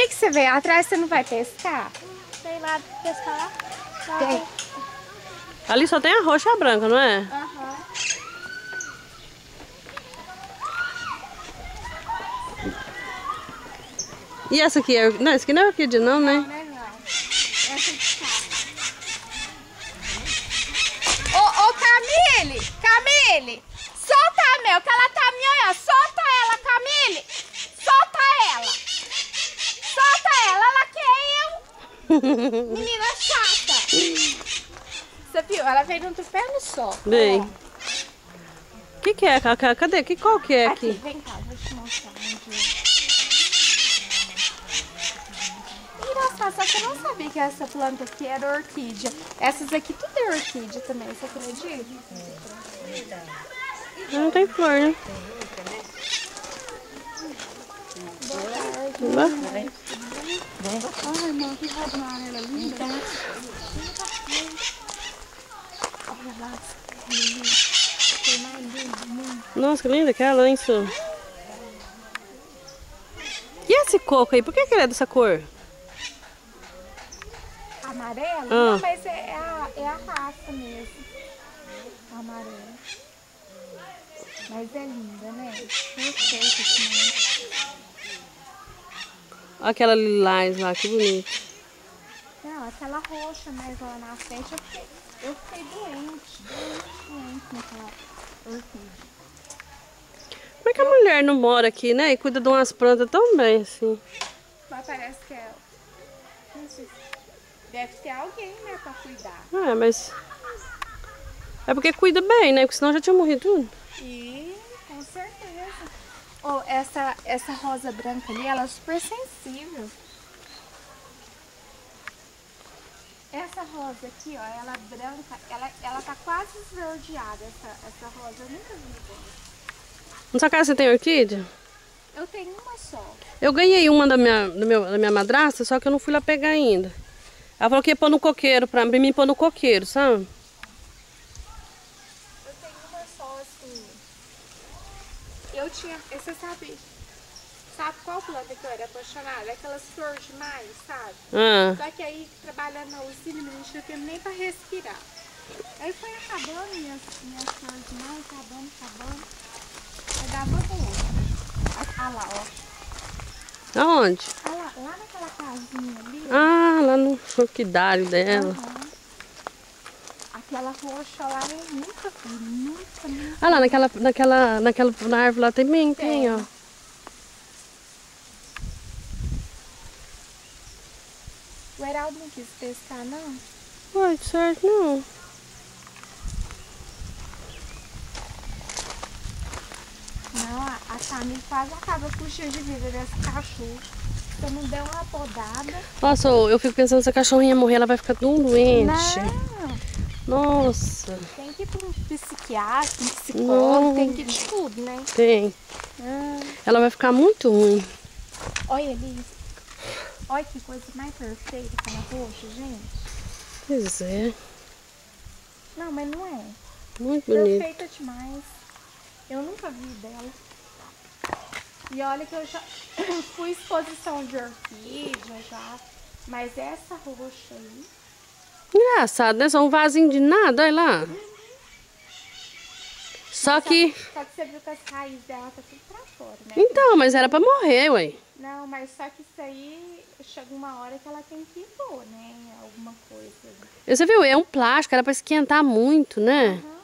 que você veio atrás? Você não vai pescar? Tem lá pescar lá? Tem. Ali só tem a roxa e a branca, não é? Aham. E essa aqui é... Não, essa aqui não é orquídea não, né? Não é não. Essa de cá. Ô, Camille! Camille! Solta a Mel, que ela tá me olhando. Solta ela, Camille! Solta ela! Solta ela quer eu! Menina chata! Você viu? Ela veio no tupé no sol. Bem. Ó. O que é, Cacá? Cadê? Qual que é Aqui, aqui? vem cá, vou te mostrar onde. Engraçado, só que eu não sabia que essa planta aqui era orquídea. Essas aqui tudo é orquídea também, você acredita? Não tem flor, né? Boa tarde. Ai, irmã, que rosa amarela linda. Olha lá, tem mais linda do mundo. Nossa, que linda aquela, hein, Su? E esse coco aí? Por que ele é dessa cor? Amarelo? Ah. Não, mas é a raça mesmo. Amarelo. Mas é linda, né? Perfeito esse Aquela lilás lá, que bonito. Não, aquela roxa mais lá na frente, eu fiquei doente naquela orquídea. Como é que a mulher não mora aqui, né? E cuida de umas plantas tão bem, assim. Mas parece que é... Não sei se... Deve ter alguém, né, pra cuidar. É, mas... É porque cuida bem, né? Porque senão já tinha morrido tudo. E com certeza. Oh, essa rosa branca ali, ela é super sensível. Essa rosa aqui, ó, ela é branca, ela tá quase esverdeada, essa rosa, eu nunca vi igual. Na sua casa você tem orquídea? Eu tenho uma só. Eu ganhei uma da minha madrasta, só que eu não fui lá pegar ainda. Ela falou que ia pôr no coqueiro, pra mim pôr no coqueiro, sabe? Eu tenho uma só, assim. Eu tinha, você sabe qual planta que eu era apaixonada? Aquelas flores demais, sabe? Ah. Só que aí, trabalhando na usina, a gente não tem nem pra respirar. Aí foi acabando minhas flores demais, acabando. Aí dava outra. Ah lá, ó. Aonde? Ah lá naquela casinha ali. Ah, lá no orquidário dela. Aham. Aquela roxa lá eu nunca vi, nunca. Ah, lá na árvore lá também tem, ó. O Heraldo não quis pescar, não? Ué, certo não. Não, a Camille quase acaba puxando de vida desse cachorro. Se eu não der uma podada... Nossa, eu fico pensando, se a cachorrinha morrer, ela vai ficar tão doente. Não, Nossa. tem que ir para um psiquiatra, um psicólogo, tem que ir de tudo, né? Tem. Ela vai ficar muito ruim. Olha ali. Olha que coisa mais perfeita aquela roxa, gente. Pois é. Não, mas não é. Muito bonito. Perfeita demais. Eu nunca vi dela. E olha que eu já fui exposição de orquídea já. Mas essa roxa aí... Engraçado, né? Só um vasinho de nada, olha lá. Só que você viu que as raízes dela tá tudo pra fora, né? então, mas era pra morrer, ué. Não, mas só que isso aí chega uma hora que ela tem que pôr, né? Alguma coisa. Você viu? É um plástico, era pra esquentar muito, né? Uhum.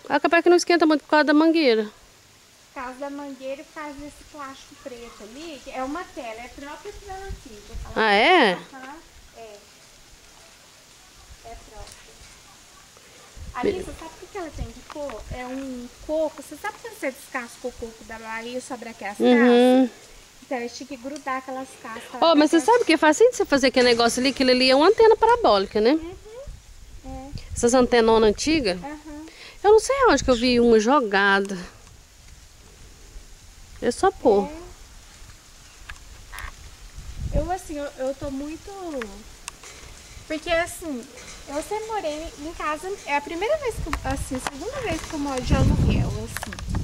É capaz que não esquenta muito por causa da mangueira. Por causa da mangueira e por causa desse plástico preto ali, que é uma tela, é própria da orquídea. Ah, é? Aham, é. É própria. Ali, você sabe o que ela tem de pôr? É um coco. Você sabe quando você descasca o coco da Bahia sobre aquelas cascas? Então, eu tinha que grudar aquelas cascas. Oh, mas você sabe que é fácil de você fazer aquele negócio ali? Aquilo ali é uma antena parabólica, né? É. Essas antenonas antigas. Eu não sei onde que eu vi uma jogada. É só pôr. Eu, assim, eu tô muito... Porque, assim, eu sempre morei em casa... É a primeira vez que... Assim, a segunda vez que eu moro de aluguel, assim.